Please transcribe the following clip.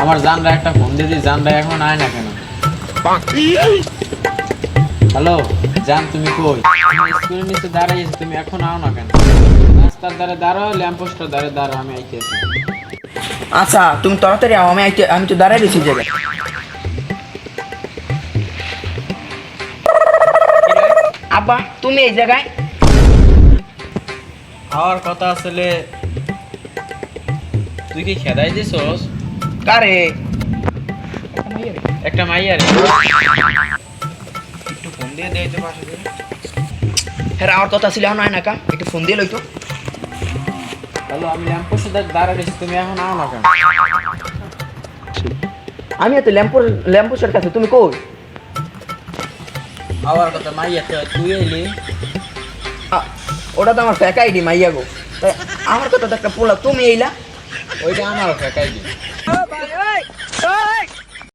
আমার জানরা একটা ফোন দিয়ে দিই, জানরা এখন আয় না কেন? হ্যালো জান, তুমি কই? আমি স্কুলের নিচে দাঁড়াইছি, তুমি এখন আও না কেন? রাস্তার ধারে দাঁড়াও, ল্যাম্পপোস্টের ধারে দাঁড়াও, আমি আইতেছি। আচ্ছা তুমি তাড়াতাড়ি আও, আমি তো দাঁড়াই রয়েছি জায়গায়। আব্বা তুমি এই জায়গায়? হওয়ার কথা আসলে তুই কি খেদাই দিছস? কারে? একটা মাইয়ারে। একটু ফোন দিয়ে দেয় তো পাশে। হ্যাঁ আমার কথা ছিল এখন আয় না কা, একটু ফোন দিয়ে লইতো। হ্যালো, আমি ল্যাম্পপোস্টের ধারে দাঁড়াইছি, তুমি এখন আও না কেন? আমি তো ল্যাম্পোস্টের কাছে, তুমি কই? হওয়ার কথা মাইয়া তো তুই এলি। ওটা তো আমার ফেক আইডি মাইয়া গো। তাই আমার কথা তো একটা পোলা, তুমি এইলা। ওইটা আমারও ফেকাই দি।